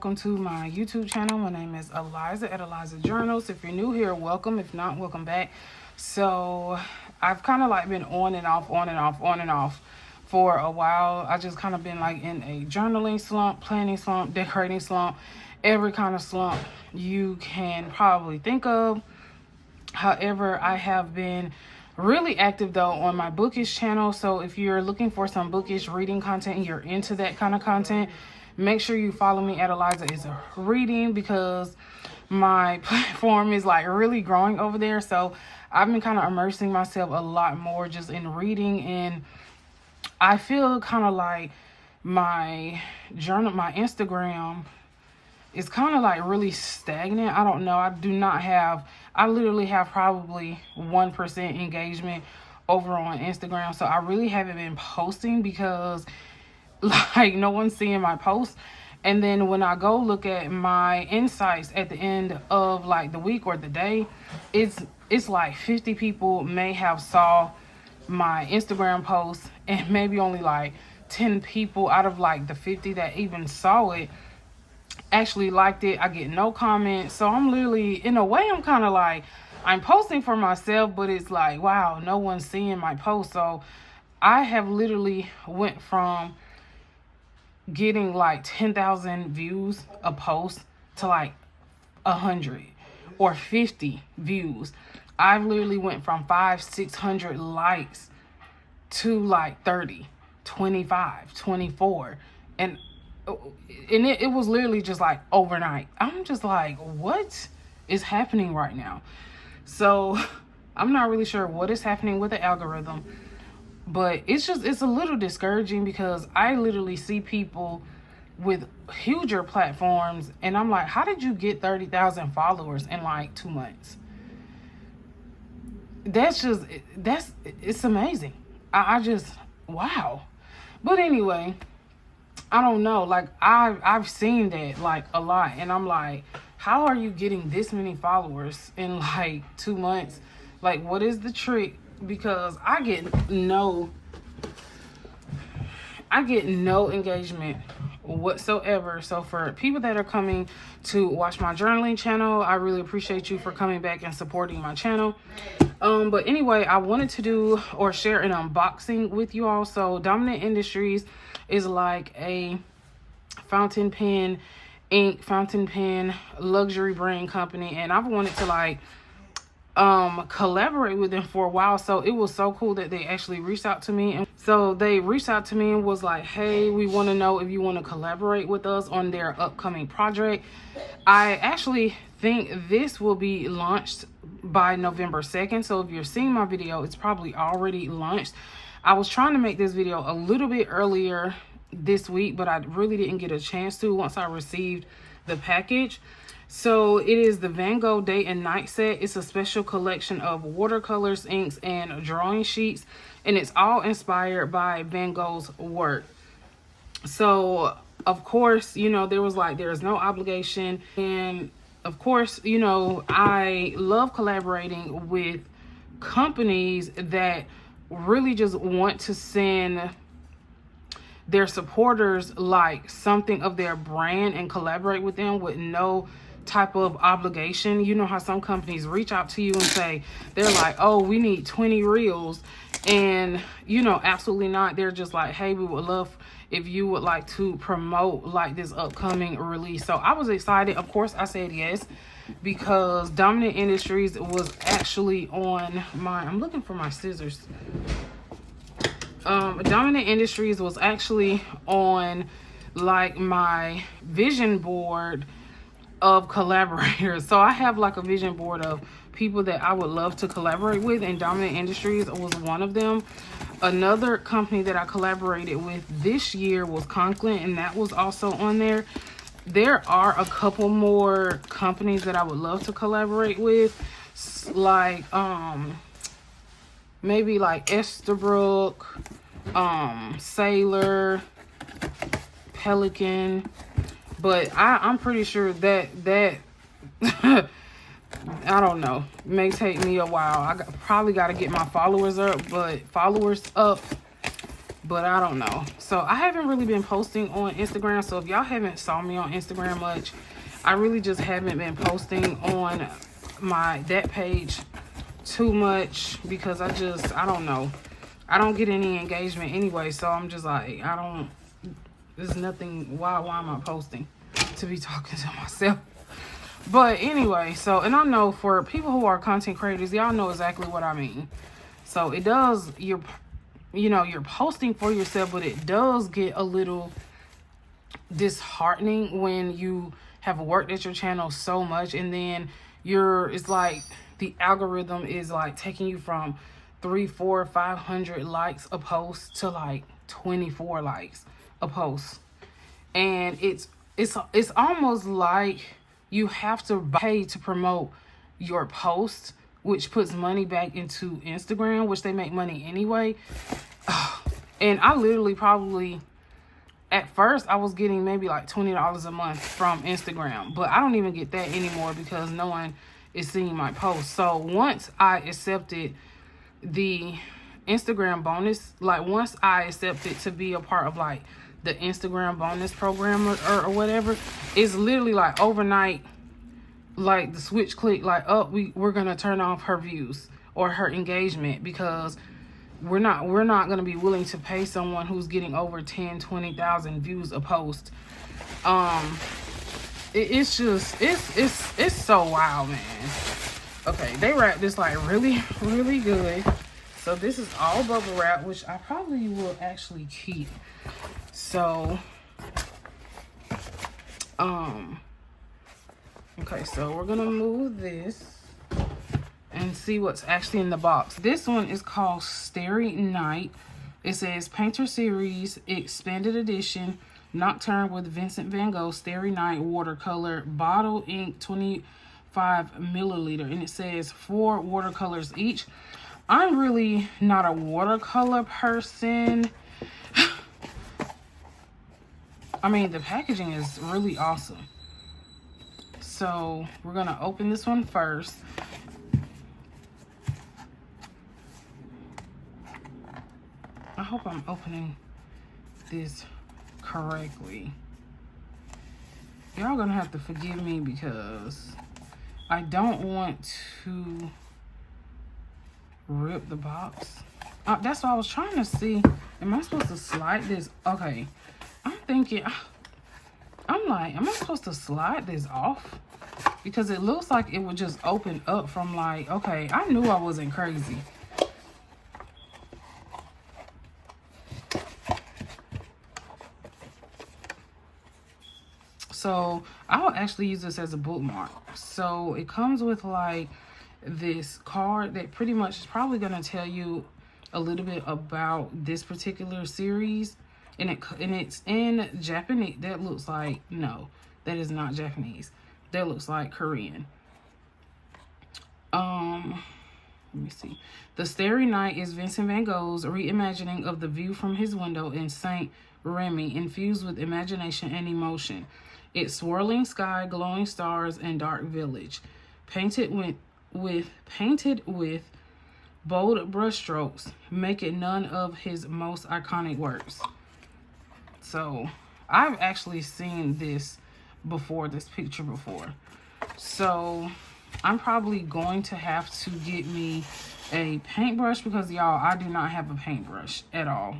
welcome to my YouTube channel. My name is Eliza at Eliza Journals. If you're new here, welcome. If not, welcome back. So I've kind of like been on and off for a while. I just kind of been like in a journaling slump, planning slump, decorating slump, every kind of slump you can probably think of. However, I have been really active though on my bookish channel. So if you're looking for some bookish reading content and you're into that kind of content, make sure you follow me at Eliza is Reading, because my platform is like really growing over there. So I've been kind of immersing myself a lot more just in reading, and I feel kind of like my journal, my Instagram is kind of like really stagnant. I don't know. I literally have probably 1% engagement over on Instagram. So I really haven't been posting because like no one's seeing my posts. And then when I go look at my insights at the end of like the week or the day, it's like 50 people may have saw my Instagram post, and maybe only like 10 people out of like the 50 that even saw it actually liked it. I get no comments. So I'm literally, in a way, I'm kind of like, I'm posting for myself, but it's like, wow, no one's seeing my post. So I have literally went from getting like 10,000 views a post to like 100 or 50 views. I've literally went from 500-600 likes to like 30, 25, 24. And it was literally just like overnight. I'm just like, what is happening right now? So I'm not really sure what is happening with the algorithm, but it's a little discouraging because I literally see people with huger platforms and I'm like, how did you get 30,000 followers in like 2 months? It's amazing. I just, wow. But anyway, I don't know. Like I've seen that like a lot, and I'm like, how are you getting this many followers in like 2 months? Like, what is the trick? Because I get no engagement whatsoever. So for people that are coming to watch my journaling channel, I really appreciate you for coming back and supporting my channel. But anyway, I wanted to do or share an unboxing with you all. So Dominant Industries is like a fountain pen luxury brand company, and I've wanted to like collaborate with them for a while. So it was so cool that they actually reached out to me. And so they reached out to me and was like, hey, we want to know if you want to collaborate with us on their upcoming project. I actually think this will be launched by November 2nd. So if you're seeing my video, it's probably already launched. I was trying to make this video a little bit earlier this week, but I really didn't get a chance to once I received the package. So it is the Van Gogh Day and Night set. It's a special collection of watercolors, inks, and drawing sheets, and it's all inspired by Van Gogh's work. So of course, you know, there's no obligation, and of course, you know, I love collaborating with companies that really just want to send their supporters like something of their brand and collaborate with them with no type of obligation. You know how some companies reach out to you and say, they're like, oh, we need 20 reels, and you know, absolutely not. They're just like, hey, we would love if you would like to promote like this upcoming release. So I was excited. Of course I said yes, because Dominant Industries was actually on my, I'm looking for my scissors. Dominant Industries was actually on like my vision board of collaborators. So I have like a vision board of people that I would love to collaborate with, and Dominant Industries was one of them. Another company that I collaborated with this year was Conklin, and that was also on there. There are a couple more companies that I would love to collaborate with, like maybe like Estabrook, Sailor, Pelican, but I'm pretty sure that I don't know, may take me a while. I probably got to get my followers up, but I don't know. So I haven't really been posting on Instagram. So if y'all haven't saw me on Instagram much, I really just haven't been posting on that page too much because I don't know. I don't get any engagement anyway. So I'm just like, there's nothing. Why am I posting to be talking to myself? But anyway, so, and I know for people who are content creators, y'all know exactly what I mean. So it does, you're posting for yourself, but it does get a little disheartening when you have worked at your channel so much and then it's like the algorithm is like taking you from 300, 400, 500 likes a post to like 24 likes a post. And it's almost like you have to pay to promote your post, which puts money back into Instagram, which they make money anyway. And I literally probably, at first, I was getting maybe like $20 a month from Instagram. But I don't even get that anymore because no one is seeing my posts. So once I accepted the Instagram bonus, like once I accepted to be a part of like the Instagram bonus program or whatever, it's literally like overnight, like the switch click, like, oh, we're gonna turn off her views or her engagement because we're not gonna be willing to pay someone who's getting over 10,000-20,000 views a post. It's just it's so wild, man. Okay, they wrap this like really, really good. So this is all bubble wrap, which I probably will actually keep. So, okay, so we're gonna move this and see what's actually in the box. This one is called Starry Night. It says Painter Series Expanded Edition Nocturne with Vincent Van Gogh Starry Night Watercolor Bottle Ink 25 milliliter. And it says 4 watercolors each. I'm really not a watercolor person. I mean, the packaging is really awesome. So we're gonna open this one first. I hope I'm opening this correctly. Y'all gonna have to forgive me because I don't want to rip the box. That's what I was trying to see. Am I supposed to slide this? Okay. I'm thinking, I'm like, am I supposed to slide this off? Because it looks like it would just open up from like, okay, I knew I wasn't crazy. So I'll actually use this as a bookmark. So it comes with like this card that pretty much is probably going to tell you a little bit about this particular series. And it's in Japanese. That looks like, no, that is not Japanese. That looks like Korean. Let me see. The Starry Night is Vincent Van Gogh's reimagining of the view from his window in Saint Remy, infused with imagination and emotion. It's swirling sky, glowing stars, and dark village. Painted with bold brushstrokes, make it none of his most iconic works. So I've actually seen this before, this picture before. So I'm probably going to have to get me a paintbrush because y'all, I do not have a paintbrush at all.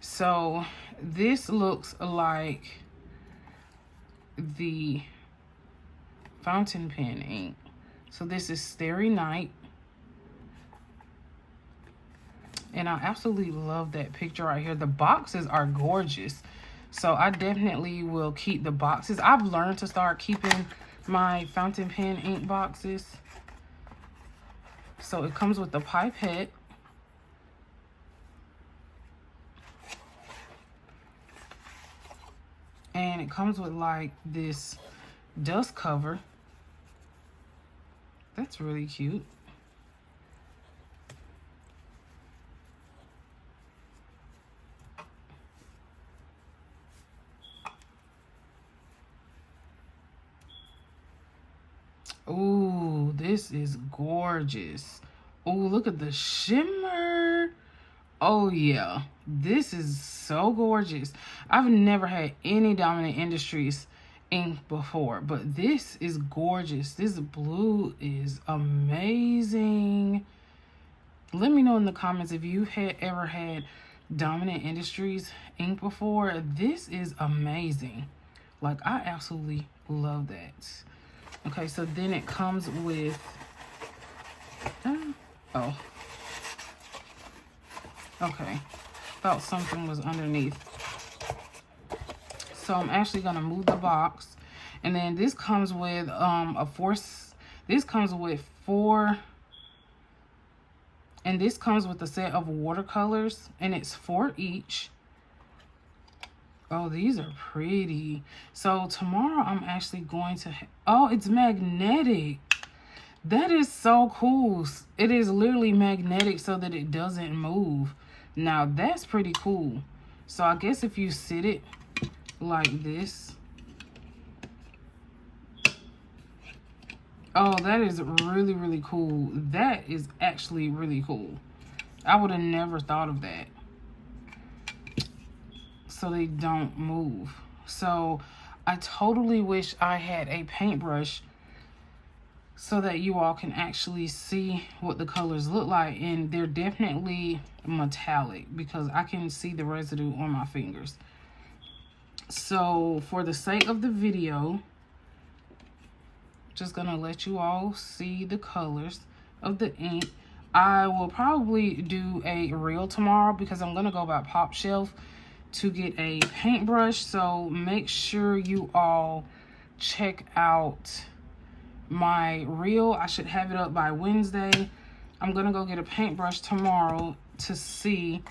So this looks like the fountain pen ink. So this is Starry Night. And I absolutely love that picture right here. The boxes are gorgeous. So I definitely will keep the boxes. I've learned to start keeping my fountain pen ink boxes. So it comes with the pipette. And it comes with like this dust cover. That's really cute. Ooh, this is gorgeous. Ooh, look at the shimmer. Oh yeah, this is so gorgeous. I've never had any Dominant Industries ink before, but this is gorgeous. This blue is amazing. Let me know in the comments if you had ever had Dominant Industries ink before. This is amazing. Like, I absolutely love that. Okay, so then it comes with oh, okay, thought something was underneath. So I'm actually gonna move the box, and then this comes with this comes with four, and this comes with a set of watercolors, and it's 4 each. Oh, these are pretty. So tomorrow I'm actually going to oh, it's magnetic. That is so cool. It is literally magnetic so that it doesn't move. Now that's pretty cool. So I guess if you sit it like this. Oh, that is really, really cool. That is actually really cool. I would have never thought of that. So they don't move. So I totally wish I had a paintbrush so that you all can actually see what the colors look like. And they're definitely metallic because I can see the residue on my fingers. So for the sake of the video, just gonna let you all see the colors of the ink. I will probably do a reel tomorrow because I'm gonna go by Pop Shelf to get a paintbrush. So make sure you all check out my reel. I should have it up by Wednesday. I'm gonna go get a paintbrush tomorrow to see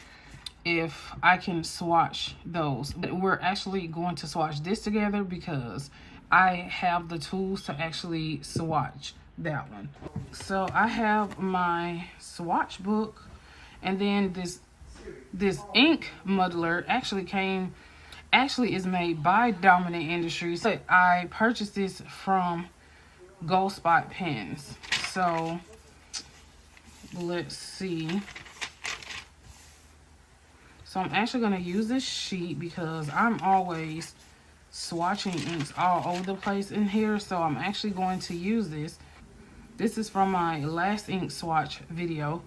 if I can swatch those. We're actually going to swatch this together because I have the tools to actually swatch that one. So I have my swatch book, and then this ink muddler actually is made by Dominant Industries. But I purchased this from Gold Spot Pens. So let's see. So I'm actually going to use this sheet because I'm always swatching inks all over the place in here. So I'm actually going to use this. This is from my last ink swatch video.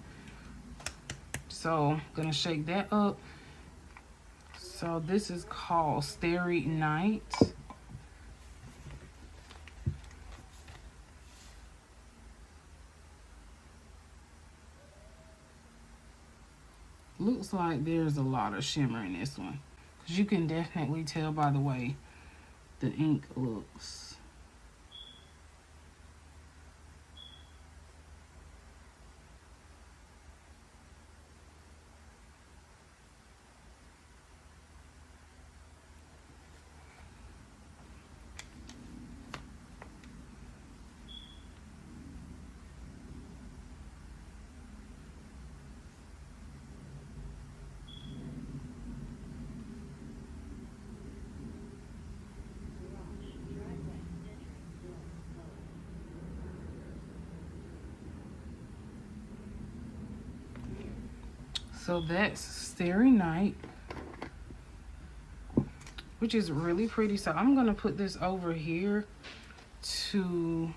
So I'm going to shake that up. So this is called Starry Night. Looks like there's a lot of shimmer in this one, because you can definitely tell by the way the ink looks. So that's Starry Night, which is really pretty. So I'm going to put this over here to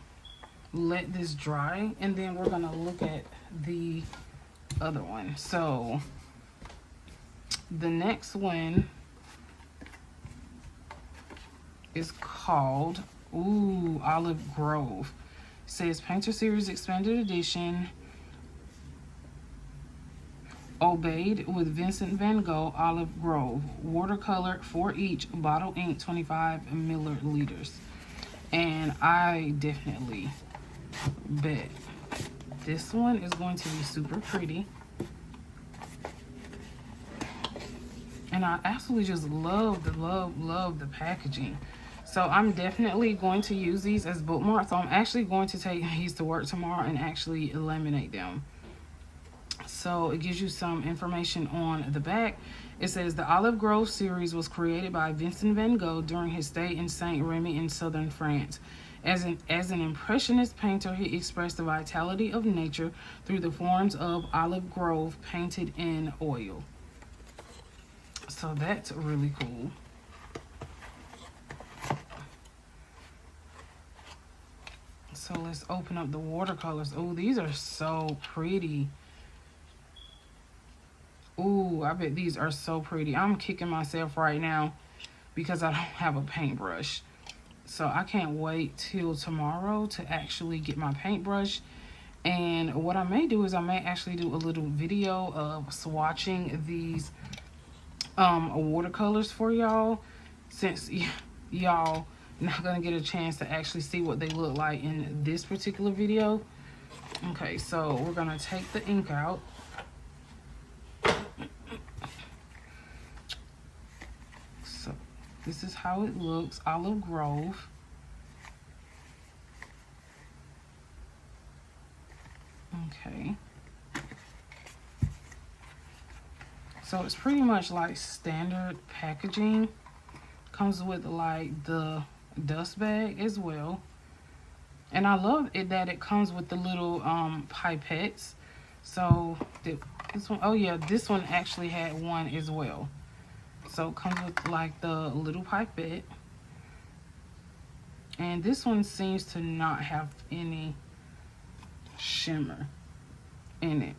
let this dry, and then we're going to look at the other one. So the next one is called Olive Grove. It says Painter Series Expanded Edition, Obeyed with Vincent Van Gogh, Olive Grove, watercolor 4 each, bottle ink 25 milliliters. And I definitely bet this one is going to be super pretty. And I absolutely just love the packaging. So I'm definitely going to use these as bookmarks. So I'm actually going to take these to work tomorrow and actually laminate them. So it gives you some information on the back. It says the Olive Grove series was created by Vincent Van Gogh during his stay in Saint Remy in southern France. As an impressionist painter, he expressed the vitality of nature through the forms of olive grove painted in oil. So that's really cool. So let's open up the watercolors. Oh, these are so pretty. Ooh, I bet these are so pretty. I'm kicking myself right now because I don't have a paintbrush. So I can't wait till tomorrow to actually get my paintbrush. And what I may do is I may actually do a little video of swatching these watercolors for y'all, since y'all not gonna get a chance to actually see what they look like in this particular video. Okay, so we're gonna take the ink out. So this is how it looks, Olive Grove. Okay. So it's pretty much like standard packaging. Comes with like the dust bag as well. And I love it that it comes with the little pipettes. So this one, oh yeah, this one actually had one as well. So it comes with like the little pipette. And this one seems to not have any shimmer in it.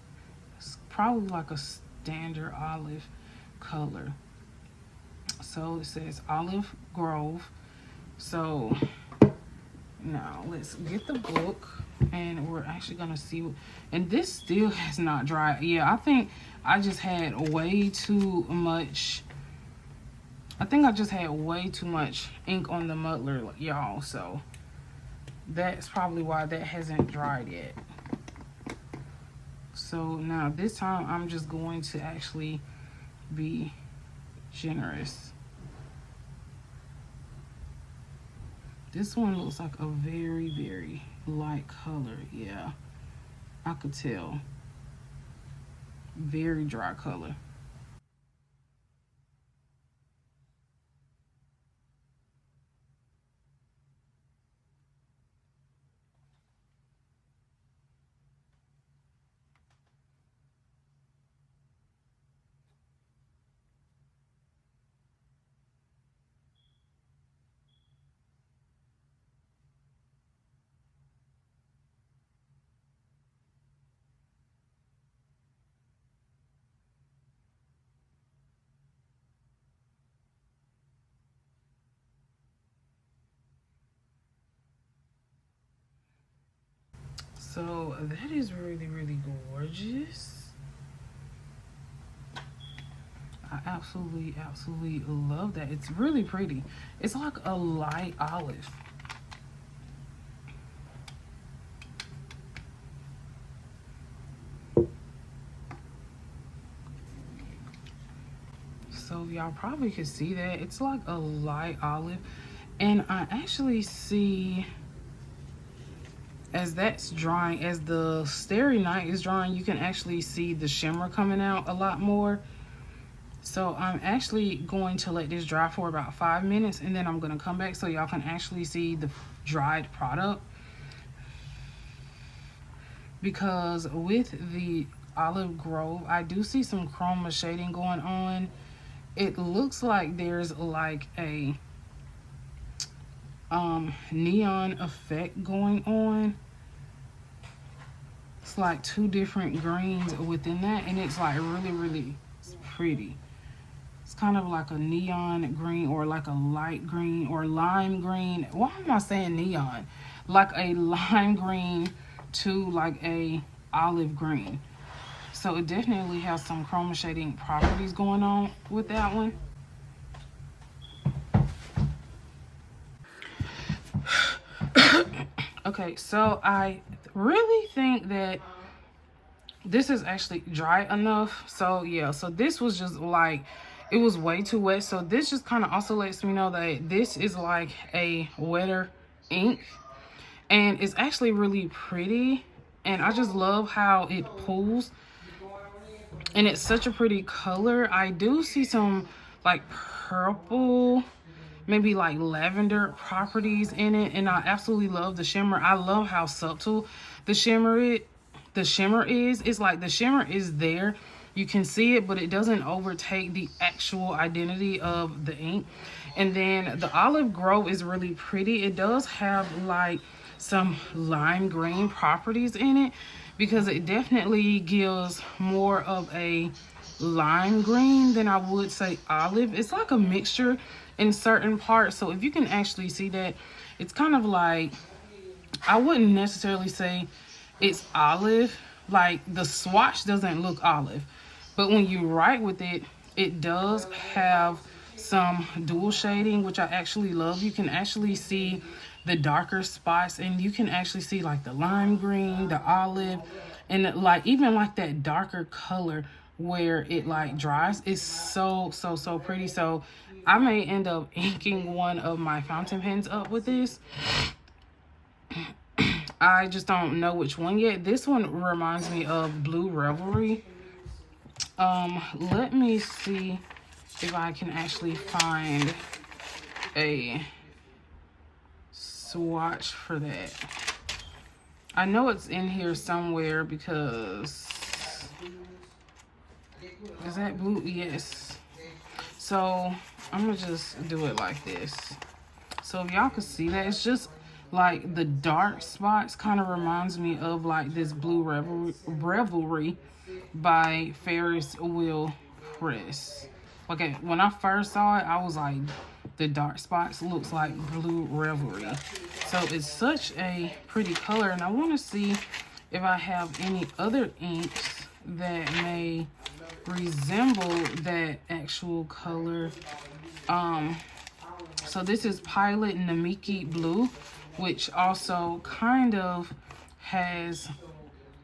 It's probably like a standard olive color. So it says Olive Grove. So now let's get the book and we're actually gonna see what, and this still has not dried. Yeah, I think I just had way too much. I think I just had way too much ink on the muddler, y'all. So that's probably why that hasn't dried yet. So now this time I'm just going to actually be generous. This one looks like a very, very light color. Yeah, I could tell. Very dry color. So that is really, really gorgeous. I absolutely, absolutely love that. It's really pretty. It's like a light olive. So y'all probably could see that. It's like a light olive. And I actually see, as that's drying, as the Starry Night is drying, you can actually see the shimmer coming out a lot more. So I'm actually going to let this dry for about 5 minutes, and then I'm going to come back so y'all can actually see the dried product. Because with the Olive Grove, I do see some chroma shading going on. It looks like there's like a neon effect going on. It's like two different greens within that, and it's like really, really pretty. It's kind of like a neon green or like a light green or lime green. Why am I saying neon? Like a lime green to like a olive green. So it definitely has some chroma shading properties going on with that one. Okay, so I really think that this is actually dry enough. So yeah, so this was just like, it was way too wet. So this just kind of also lets me know that this is like a wetter ink, and it's actually really pretty. And I just love how it pulls, and it's such a pretty color. I do see some like purple maybe like lavender properties in it, and I absolutely love the shimmer. I love how subtle the shimmer is. It's like the shimmer is there, you can see it, but it doesn't overtake the actual identity of the ink. And then the olive grove is really pretty. It does have like some lime green properties in it, because it definitely gives more of a lime green than I would say olive. It's like a mixture in certain parts. So if you can actually see that, it's kind of like, I wouldn't necessarily say it's olive. Like the swatch doesn't look olive, but when you write with it, it does have some dual shading, which I actually love. You can actually see the darker spots, and you can actually see like the lime green, the olive, and like even like that darker color where it like dries. It's so pretty. So I may end up inking one of my fountain pens up with this. I just don't know which one yet. This one reminds me of Blue Revelry. Let me see if I can actually find a swatch for that. I know it's in here somewhere, because is that blue? Yes. So I'm gonna just do it like this. So if y'all can see that, it's just like the dark spots kind of reminds me of like this Blue Revelry by Ferris Wheel Press. Okay, when I first saw it, I was like, the dark spots looks like Blue Revelry. So it's such a pretty color, and I want to see if I have any other inks that may resemble that actual color. So this is Pilot Namiki Blue, which also kind of has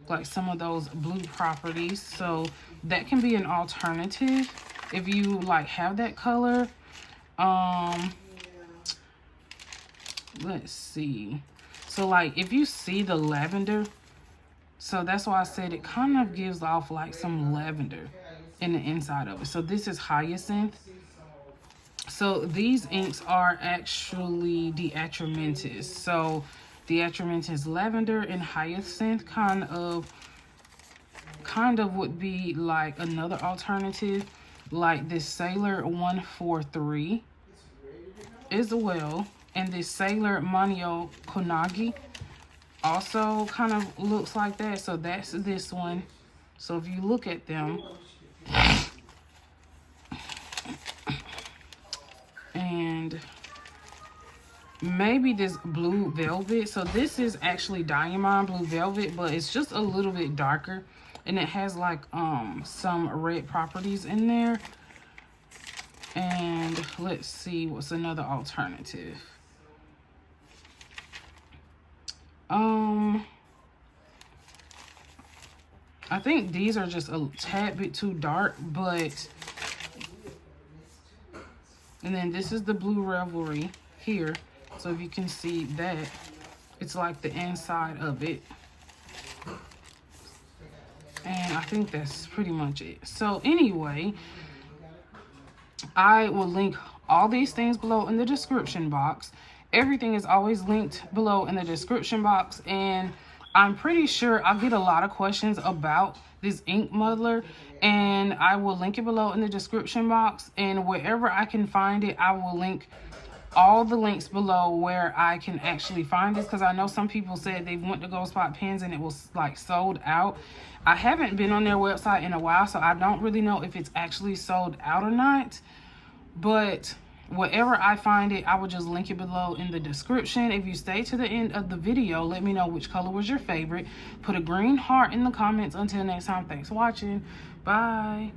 like some of those blue properties. So that can be an alternative if you like have that color. Let's see. So like if you see the lavender, so that's why I said it kind of gives off like some lavender in the inside of it. So this is Hyacinth. So these inks are actually diatramentis. So diatramentis lavender and Hyacinth kind of would be like another alternative, like this Sailor 143 as well, and this Sailor Manio Konagi also kind of looks like that. So that's this one. So if you look at them, and maybe this Blue Velvet. So this is actually Diamond Blue Velvet, but it's just a little bit darker, and it has like some red properties in there. And let's see what's another alternative. I think these are just a tad bit too dark, but and then this is the Blue Revelry here. So if you can see that, it's like the inside of it. And I think that's pretty much it. So anyway, I will link all these things below in the description box. Everything is always linked below in the description box. And I'm pretty sure I'll get a lot of questions about this ink muddler, and I will link it below in the description box. And wherever I can find it, I will link all the links below where I can actually find this, because I know some people said they went to Gold Spot Pens and it was like sold out. I haven't been on their website in a while, so I don't really know if it's actually sold out or not. But wherever I find it, I will just link it below in the description. If you stay to the end of the video, let me know which color was your favorite. Put a green heart in the comments. Until next time, thanks for watching. Bye.